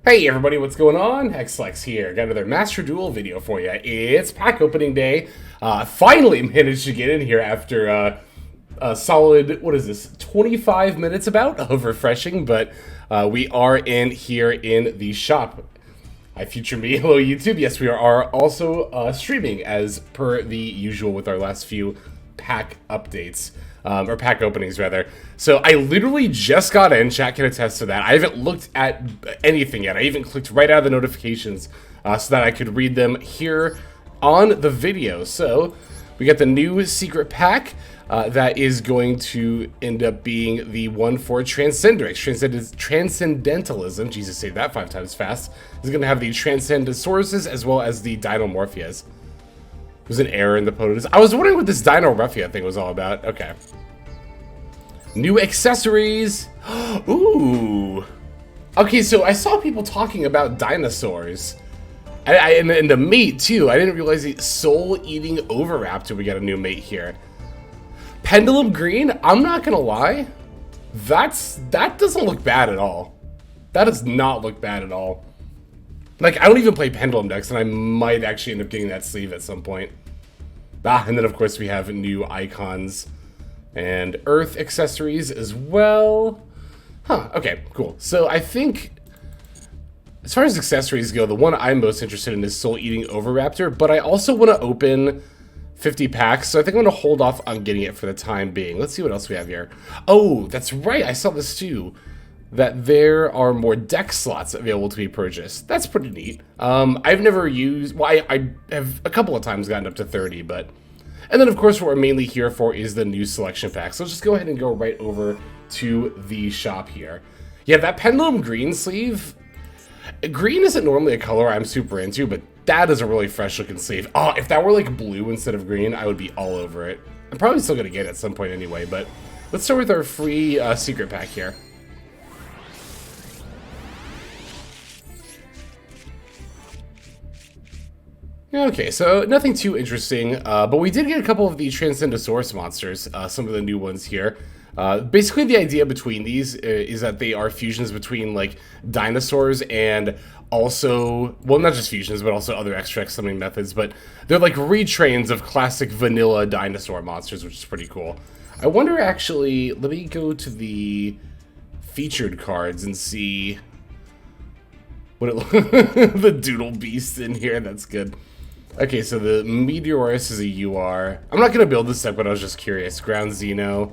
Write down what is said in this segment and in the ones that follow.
Hey everybody, what's going on? Xlex here. Got another Master Duel video for you. It's pack opening day. Finally managed to get in here after a solid, 25 minutes about of refreshing, but we are in here in the shop. Hi future me, hello YouTube. Yes, we are also streaming as per the usual with our last few pack updates. Or pack openings, rather. So I literally just got in. Chat can attest to that. I haven't looked at anything yet. I even clicked right out of the notifications so that I could read them here on the video. So we got the new secret pack that is going to end up being the one for Transcendentalism. Jesus, say that 5 times fast. Is going to have the Transcendentosauruses as well as the Dinomorphia. There's an error in the POTUS. I was wondering what this Dinomorphia thing was all about. Okay. New accessories. Ooh. Okay, so I saw people talking about dinosaurs. And the mate, too. I didn't realize the soul-eating Oviraptor. We got a new mate here. Pendulum Green, I'm not going to lie. That doesn't look bad at all. That does not look bad at all. Like, I don't even play Pendulum decks, and I might actually end up getting that sleeve at some point. And then, of course, we have new icons and Earth accessories as well. Okay, cool. So, I think, as far as accessories go, the one I'm most interested in is Soul Eating Oviraptor, but I also want to open 50 packs, so I think I'm going to hold off on getting it for the time being. Let's see what else we have here. Oh, that's right, I saw this too. That there are more deck slots available to be purchased. That's pretty neat. I've never used, well, I have a couple of times gotten up to 30, but, and then of course what we're mainly here for is the new selection pack. So let's just go ahead and go right over to the shop here. Yeah, that Pendulum Green sleeve, green isn't normally a color I'm super into, but that is a really fresh looking sleeve. Oh, if that were like blue instead of green, I would be all over it. I'm probably still gonna get it at some point anyway, but let's start with our free secret pack here. Okay, so nothing too interesting, but we did get a couple of the Transcendosaurus monsters, some of the new ones here. Basically the idea between these is that they are fusions between like dinosaurs and also, well, not just fusions, but also other extract summoning methods, but they're like retrains of classic vanilla dinosaur monsters, which is pretty cool. I wonder actually, let me go to the featured cards and see what it the Doodle Beast in here, that's good. Okay, so the Meteorus is a UR. I'm not going to build this deck, but I was just curious. Ground Xeno.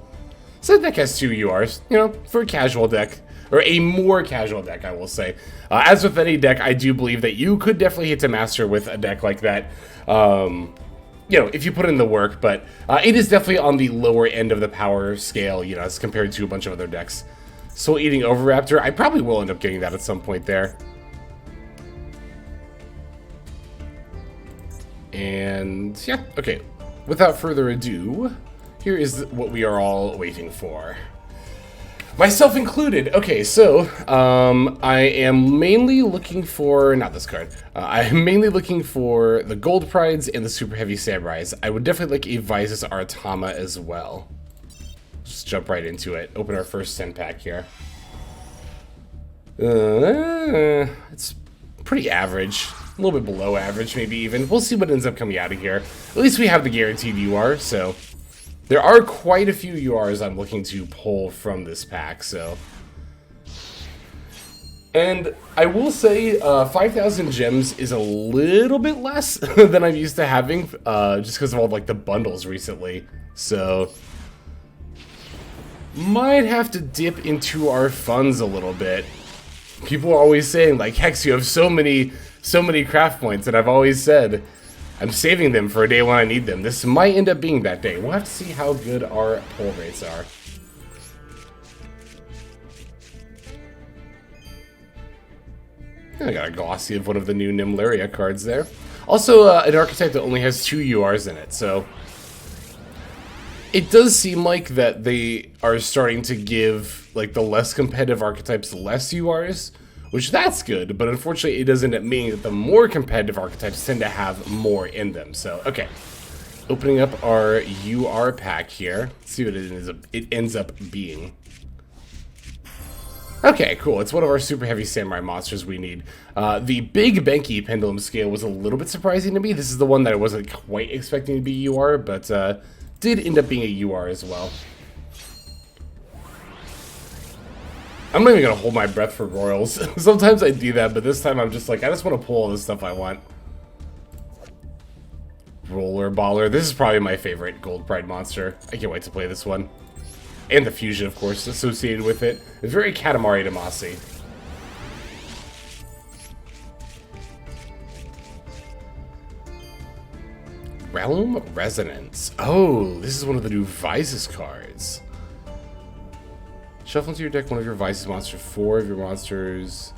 So the deck has 2 URs, you know, for a casual deck. Or a more casual deck, I will say. As with any deck, I do believe that you could definitely hit to master with a deck like that. You know, if you put in the work, but it is definitely on the lower end of the power scale, you know, as compared to a bunch of other decks. Soul Eating Oviraptor, I probably will end up getting that at some point there. And yeah, okay, without further ado, here is what we are all waiting for. Myself included. Okay, so I am mainly looking for, not this card, I am mainly looking for the Gold Prides and the Super Heavy Samurais. I would definitely like a Visus Artama as well. Just jump right into it. Open our first 10 pack here. It's pretty average. A little bit below average, maybe even. We'll see what ends up coming out of here. At least we have the guaranteed UR, so there are quite a few URs I'm looking to pull from this pack, so. And I will say 5,000 gems is a little bit less than I'm used to having, just because of all like the bundles recently. So might have to dip into our funds a little bit. People are always saying like, Hex, you have so many craft points, and I've always said I'm saving them for a day when I need them. This might end up being that day. We'll have to see how good our pull rates are. I got a glossy of one of the new Nimlaria cards there. Also, an archetype that only has 2 URs in it, so it does seem like that they are starting to give like the less competitive archetypes less URs, which that's good, but unfortunately it does end up meaning that the more competitive archetypes tend to have more in them. So, okay. Opening up our UR pack here. Let's see what it ends up being. Okay, cool. It's one of our super heavy samurai monsters we need. The Big Benki pendulum scale was a little bit surprising to me. This is the one that I wasn't quite expecting to be UR, but did end up being a UR as well. I'm not even gonna hold my breath for royals. Sometimes I do that, but this time I'm just like, I just want to pull all the stuff I want. Roller Baller. This is probably my favorite Gold Pride monster. I can't wait to play this one. And the fusion, of course, associated with it. It's very Katamari Damacy. Realm Resonance. Oh, this is one of the new Vices cards. Shuffle into your deck one of your Vices monsters, 4 of your monsters.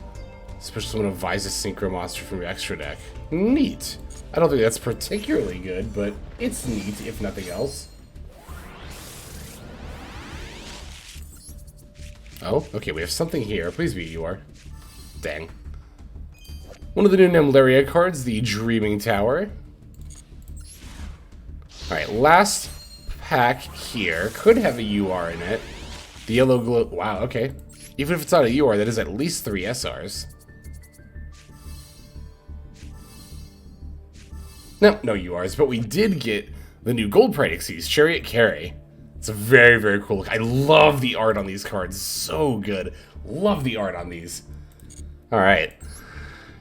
Special summon a Vices Synchro monster from your extra deck. Neat. I don't think that's particularly good, but it's neat, if nothing else. Oh, okay, we have something here. Please be UR. Dang. One of the new Nemleria cards, the Dreaming Tower. Alright, last pack here. Could have a UR in it. The Yellow Glow. Wow, okay. Even if it's not a UR, that is at least 3 SRs. No, no URs, but we did get the new Gold Pride Xyz, Chariot Carry. It's a very, very cool look. I love the art on these cards. So good. Love the art on these. Alright.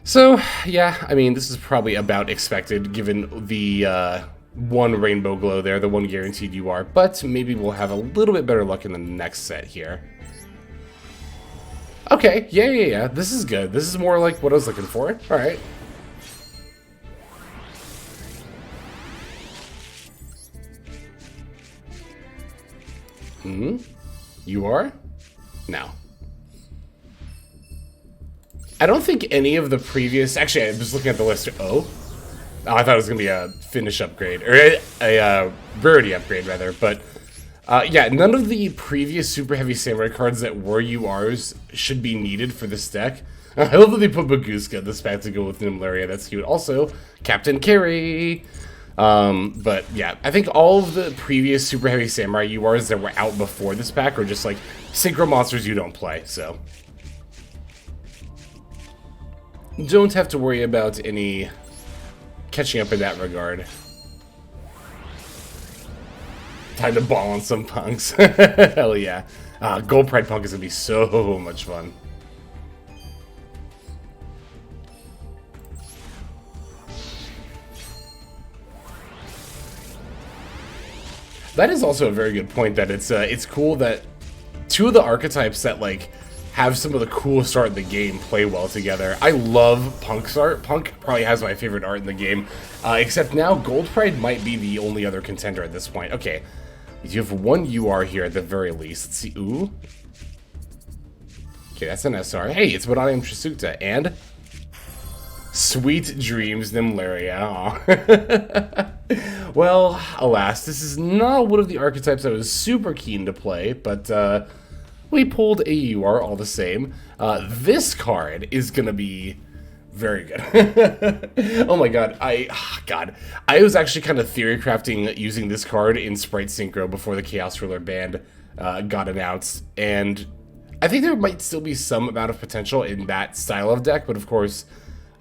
So, yeah, I mean, this is probably about expected given the one Rainbow Glow there, the one guaranteed UR, but maybe we'll have a little bit better luck in the next set here. Okay, yeah. This is good. This is more like what I was looking for. Alright. You are? No. I don't think any of the previous... Actually, I was looking at the list. Oh, I thought it was going to be a finish upgrade. Or a rarity upgrade, rather. But, yeah, none of the previous Super Heavy Samurai cards that were URs should be needed for this deck. I love that they put Baguska this pack to go with Nemleria. That's cute. Also, Captain Carry... but yeah, I think all of the previous Super Heavy Samurai URs that were out before this pack are just like synchro monsters you don't play, so don't have to worry about any catching up in that regard. Time to ball on some punks. Hell yeah. Gold Pride Punk is gonna be so much fun. That is also a very good point, that it's cool that 2 of the archetypes that like have some of the coolest art in the game play well together. I love Punk's art. Punk probably has my favorite art in the game, except now Gold Pride might be the only other contender at this point. Okay, you have 1 UR here at the very least. Let's see. Ooh. Okay, that's an SR. Hey, it's Bonanium Trisuta and Sweet Dreams Nemleria. Well, alas, this is not one of the archetypes I was super keen to play, but we pulled a UR all the same. This card is gonna be very good. Oh my god, I was actually kind of theory crafting using this card in Sprite Synchro before the Chaos Ruler band got announced, and I think there might still be some amount of potential in that style of deck, but of course,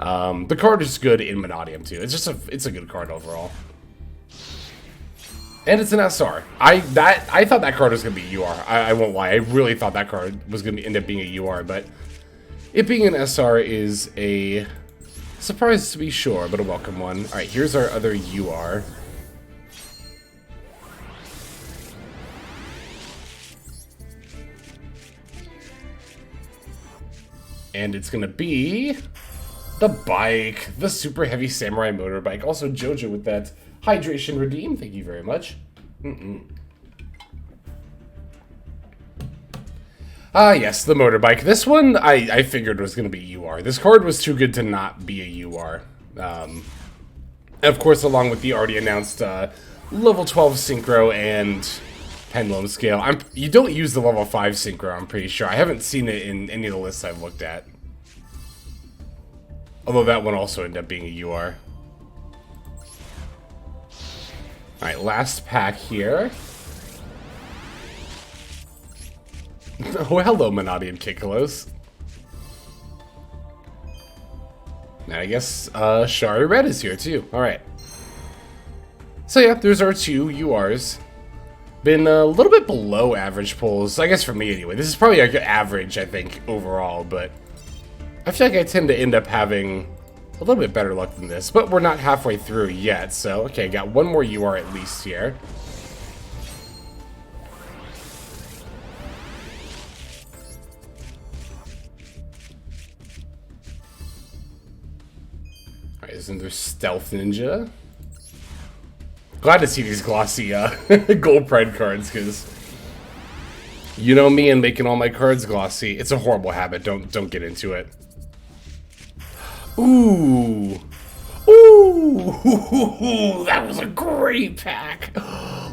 the card is good in Monodium too. It's a good card overall. And it's an SR. I thought that card was gonna be UR. I won't lie. I really thought that card was gonna end up being a UR, but it being an SR is a surprise to be sure, but a welcome one. Alright, here's our other UR. And it's gonna be the bike, the Super Heavy Samurai motorbike. Also Jojo with that hydration redeem. Thank you very much. Ah, yes, the motorbike. This one I figured was going to be UR. This card was too good to not be a UR. Of course, along with the already announced level 12 Synchro and Pendulum Scale. You don't use the level 5 Synchro, I'm pretty sure. I haven't seen it in any of the lists I've looked at. Although that one also ended up being a UR. Alright, last pack here. Oh, hello, Menotti and Kikolos. And I guess Shari Red is here too. Alright. So yeah, there's our two URs. Been a little bit below average pulls, I guess for me anyway. This is probably like average, I think, overall, but I feel like I tend to end up having a little bit better luck than this, but we're not halfway through yet, so okay, got one more UR at least here. Alright, isn't there Stealth Ninja? Glad to see these glossy gold pride cards, because you know me and making all my cards glossy. It's a horrible habit. Don't get into it. Ooh. Ooh. That was a great pack.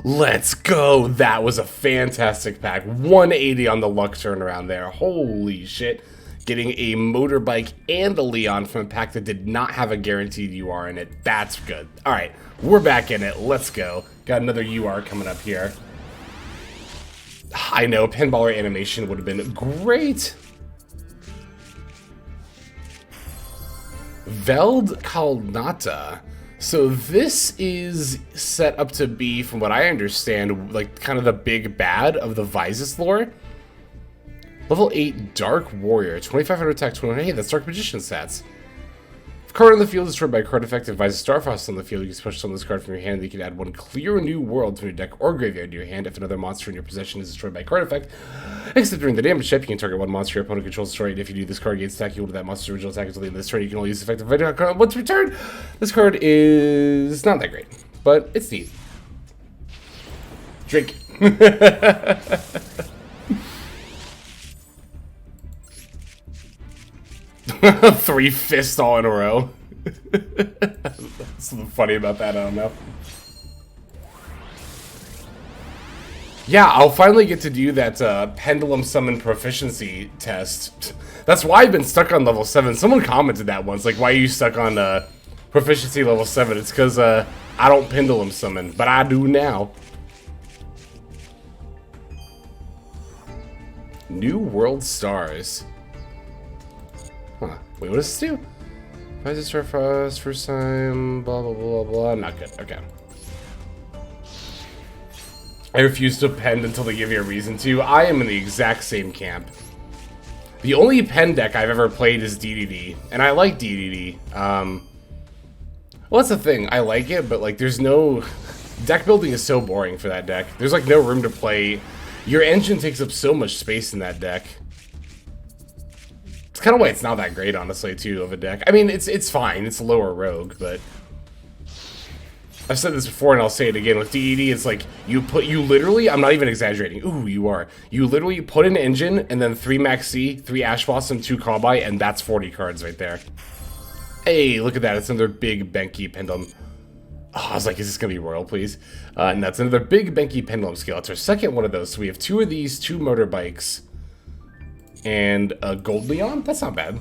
Let's go. That was a fantastic pack. 180 on the luck turnaround there. Holy shit. Getting a motorbike and a Leon from a pack that did not have a guaranteed UR in it. That's good. All right, we're back in it. Let's go. Got another UR coming up here. I know, pinballer animation would have been great. Veld Kalnata. So this is set up to be, from what I understand, like kind of the big bad of the Vysis lore. Level 8 Dark Warrior, 2500 attack, 2100. Hey, that's Dark Magician stats. If a card on the field is destroyed by a card effect, advises Starfrost on the field, you can special summon this card from your hand. You can add one Clear New World to your deck or graveyard to your hand. If another monster in your possession is destroyed by a card effect, except during the damage step, you can target one monster your opponent controls destroyed. If you do this card gains attack equal to that monster's original attack until the end of this turn, you can only use the effective event card once returned. This card is not that great, but it's neat. Drink. 3 fists all in a row. What's something funny about that? I don't know. Yeah, I'll finally get to do that pendulum summon proficiency test. That's why I've been stuck on level 7. Someone commented that once, like, why are you stuck on proficiency level 7? It's because I don't pendulum summon, but I do now. New World Stars. Huh. Wait, what does this do? If I just start first time, blah, blah, blah, blah. Not good. Okay. I refuse to pen until they give you a reason to. I am in the exact same camp. The only pen deck I've ever played is DDD, and I like DDD. Well, that's the thing. I like it, but, like, there's no... Deck building is so boring for that deck. There's, like, no room to play. Your engine takes up so much space in that deck. It's kind of why it's not that great, honestly, too, of a deck. I mean, it's fine. It's lower rogue, but... I've said this before, and I'll say it again. With DED, it's like, you literally, I'm not even exaggerating. Ooh, you are. You literally put an engine, and then 3 Max C, 3 Ash Blossom, 2 Callby, and that's 40 cards right there. Hey, look at that. It's another big Benki Pendulum. Oh, I was like, is this going to be Royal, please? And that's another big Benki Pendulum scale. It's our second one of those. So we have 2 of these, 2 motorbikes, and a Gold Leon? That's not bad.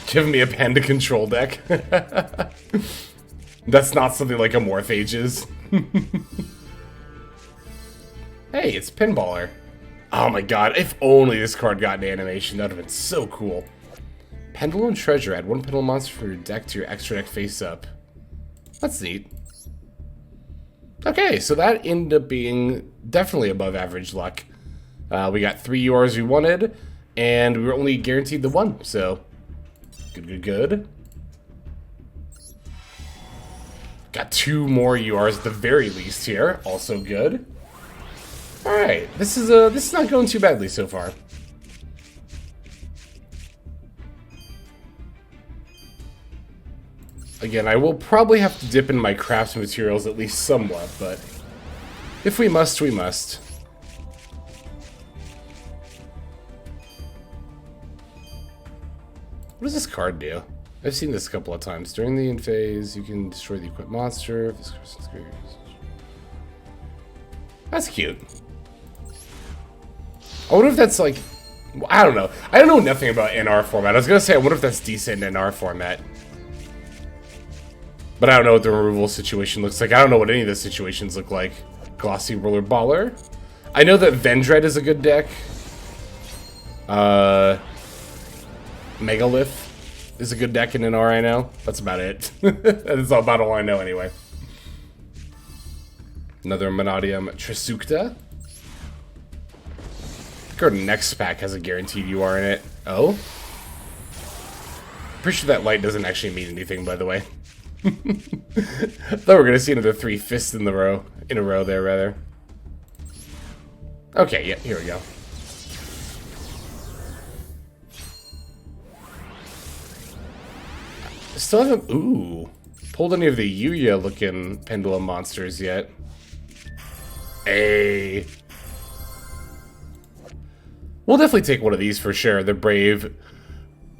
Give me a Panda Control deck. That's not something like a Morphage is. Hey, it's Pinballer. Oh my god, if only this card got an animation, that would have been so cool. Pendulum Treasure. Add 1 Pendulum monster from your deck to your extra deck face up. That's neat. Okay, so that ended up being definitely above average luck. We got 3 URs we wanted, and we were only guaranteed the 1, so... Good. Got 2 more URs at the very least here. Also good. Alright, this is not going too badly so far. Again, I will probably have to dip in my crafts materials at least somewhat, but if we must, we must. What does this card do? I've seen this a couple of times. During the end phase, you can destroy the equipped monster. If this person's That's cute. I wonder if that's like... I don't know. I don't know nothing about NR format. I was going to say, I wonder if that's decent in NR format. But I don't know what the removal situation looks like. I don't know what any of the situations look like. Glossy Roller Baller. I know that Vendread is a good deck. Megalith is a good deck in an R I know. That's about it. That's about all I know anyway. Another Monodium Trisukta. I think our next pack has a guaranteed UR in it. Oh? Pretty sure that light doesn't actually mean anything, by the way. Thought we were gonna see another 3 fists in a row there, rather. Okay, yeah, here we go. Still haven't, pulled any of the Yuya looking pendulum monsters yet. Hey. We'll definitely take one of these for sure. The Brave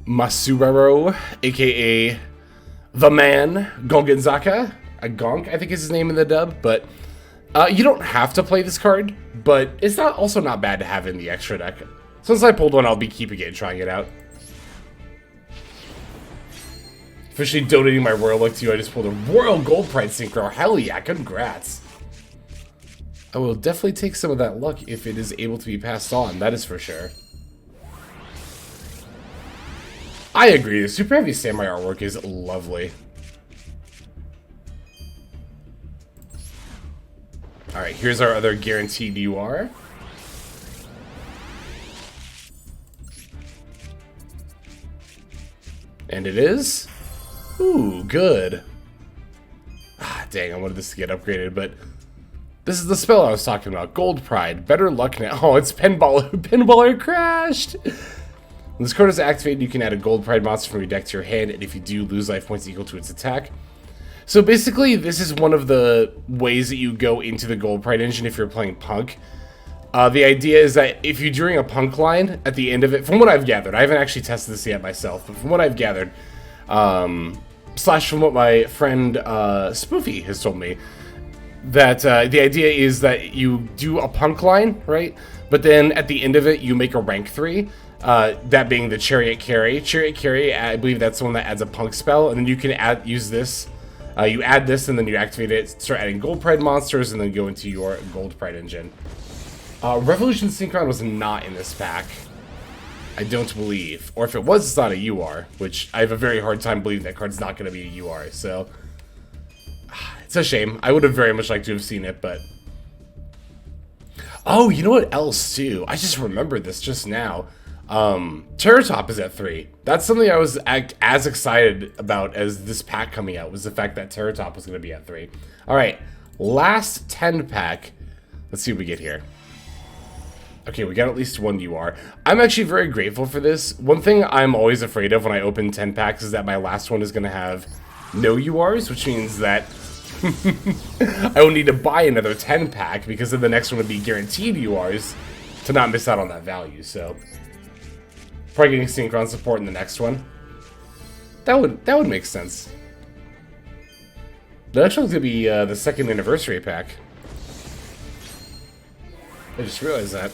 Masuraro, aka the Man, Gongenzaka. A Gonk, I think is his name in the dub, but you don't have to play this card, but it's also not bad to have in the extra deck. Since I pulled one, I'll be keeping it and trying it out. Officially donating my Royal Luck to you, I just pulled a Royal Gold Pride Synchro. Hell yeah, congrats. I will definitely take some of that luck if it is able to be passed on, that is for sure. I agree, the Super Heavy Samurai artwork is lovely. Alright, here's our other guaranteed UR. And it is... Ooh, good. Ah, dang, I wanted this to get upgraded, but... This is the spell I was talking about. Gold Pride. Better luck now. Oh, it's Pinballer. Pinballer crashed! When this card is activated, you can add a Gold Pride monster from your deck to your hand, and if you do, lose life points equal to its attack. So basically, this is one of the ways that you go into the Gold Pride engine if you're playing Punk. The idea is that if you're doing a Punk line, at the end of it, from what I've gathered, I haven't actually tested this yet myself, but from what I've gathered, slash from what my friend Spoofy has told me, that the idea is that you do a Punk line, right? But then at the end of it, you make a rank 3. That being the Chariot Carry. Chariot Carry, I believe that's the one that adds a Punk spell, and then you can use this. You add this, and then you activate it, start adding Gold Pride monsters, and then go into your Gold Pride engine. Revolution Synchron was not in this pack. I don't believe. Or if it was, it's not a UR, which I have a very hard time believing that card's not going to be a UR, so... It's a shame. I would have very much liked to have seen it, but... Oh, you know what else, too? I just remembered this just now. Terratop is at 3. That's something I was as excited about as this pack coming out, was the fact that Terratop was going to be at 3. Alright, last 10 pack. Let's see what we get here. Okay, we got at least one UR. I'm actually very grateful for this. One thing I'm always afraid of when I open 10 packs is that my last one is going to have no URs, which means that I will need to buy another 10 pack because then the next one would be guaranteed URs to not miss out on that value, so... Probably getting Synchron support in the next one. That would make sense. The next one's gonna be the 2nd anniversary pack. I just realized that.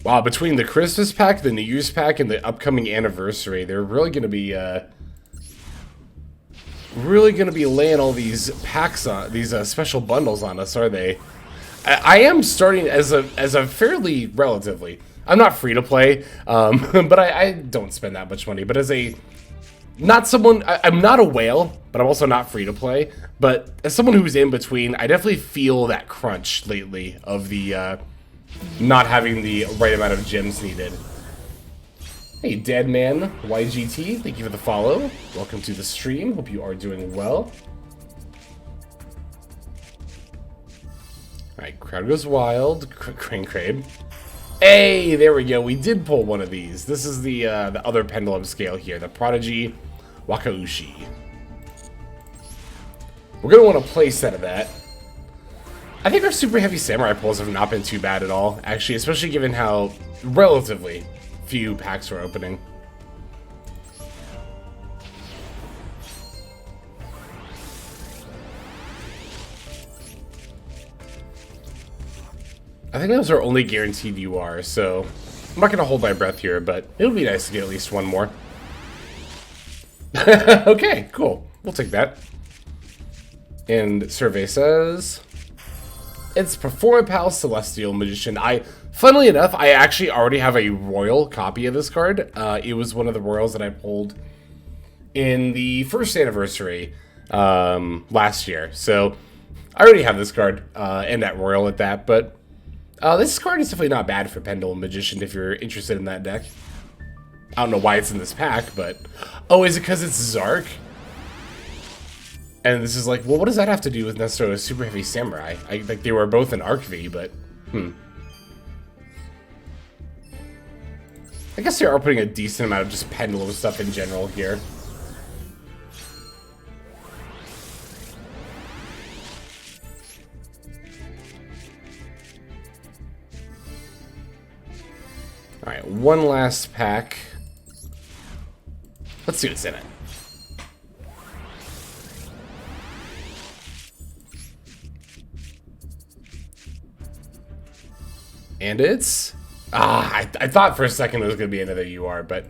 Wow, between the Christmas pack, the New Year's pack, and the upcoming anniversary, they're really gonna be laying all these packs on these special bundles on us, are they? I am starting as a fairly relatively. I'm not free to play, but I don't spend that much money. But as I'm not a whale, but I'm also not free to play. But as someone who's in between, I definitely feel that crunch lately of the not having the right amount of gems needed. Hey, Deadman YGT, thank you for the follow. Welcome to the stream. Hope you are doing well. All right, crowd goes wild. Crane Crabe. Hey, there we go. We did pull one of these. This is the other pendulum scale here, the Prodigy Wakaushi. We're going to want a play set of that. I think our Super Heavy Samurai pulls have not been too bad at all, actually, especially given how relatively few packs we're opening. I think that was our only guaranteed UR, so I'm not going to hold my breath here, but it would be nice to get at least one more. Okay, cool. We'll take that. And survey says it's Performapal Celestial Magician. Funnily enough, I actually already have a royal copy of this card. It was one of the royals that I pulled in the first anniversary last year. So I already have this card and that royal at that. But this card is definitely not bad for Pendulum Magician if you're interested in that deck. I don't know why it's in this pack, but... Oh, is it because it's Zark? And this is like, well, what does that have to do with necessarily a Super Heavy Samurai? Like, they were both an Arc V, but... I guess they are putting a decent amount of just Pendulum stuff in general here. Alright, one last pack. Let's see what's in it. And it's... I thought for a second it was going to be another UR, but...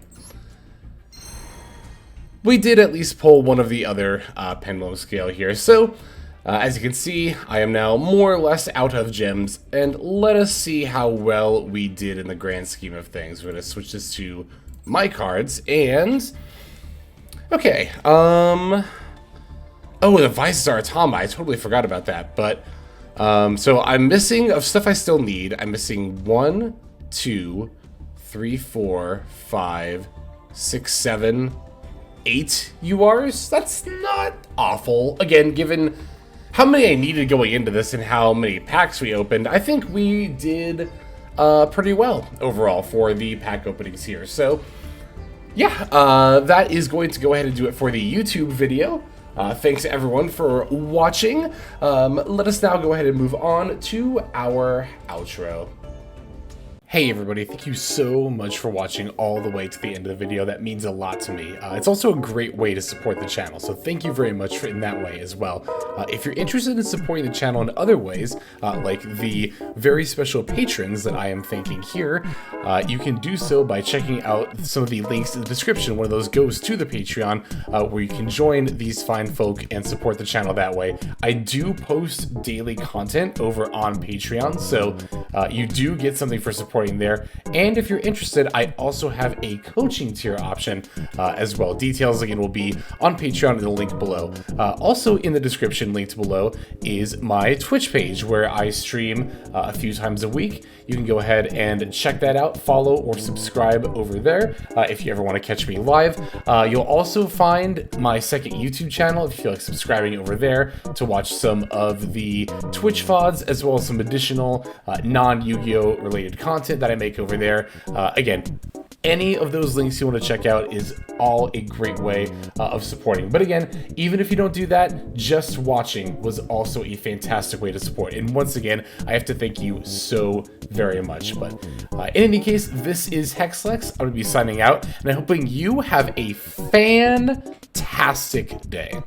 we did at least pull one of the other Pendulum Scale here. So, as you can see, I am now more or less out of gems. And let us see how well we did in the grand scheme of things. We're going to switch this to my cards, and... okay, oh, the Vices are Atama. I totally forgot about that, but... so I'm missing of stuff I still need. I'm missing 1, 2, 3, 4, 5, 6, 7, 8 URs. That's not awful. Again, given how many I needed going into this and how many packs we opened, I think we did pretty well overall for the pack openings here. So yeah, that is going to go ahead and do it for the YouTube video. Thanks everyone for watching. Let us now go ahead and move on to our outro. Hey everybody, thank you so much for watching all the way to the end of the video. That means a lot to me. It's also a great way to support the channel, so thank you very much in that way as well. If you're interested in supporting the channel in other ways, like the very special patrons that I am thanking here, you can do so by checking out some of the links in the description. One of those goes to the Patreon, where you can join these fine folk and support the channel that way. I do post daily content over on Patreon, so you do get something for supporting there. And if you're interested, I also have a coaching tier option as well. Details again will be on Patreon in the link below. Also in the description linked below is my Twitch page where I stream a few times a week. You can go ahead and check that out, follow or subscribe over there if you ever want to catch me live. You'll also find my second YouTube channel if you feel like subscribing over there to watch some of the Twitch VODs as well as some additional non-Yu-Gi-Oh related content that I make over there. Again, any of those links you want to check out is all a great way of supporting. But again, even if you don't do that, just watching was also a fantastic way to support. And once again, I have to thank you so very much. But in any case, this is Hexlex. I'm going to be signing out, and I'm hoping you have a fantastic day.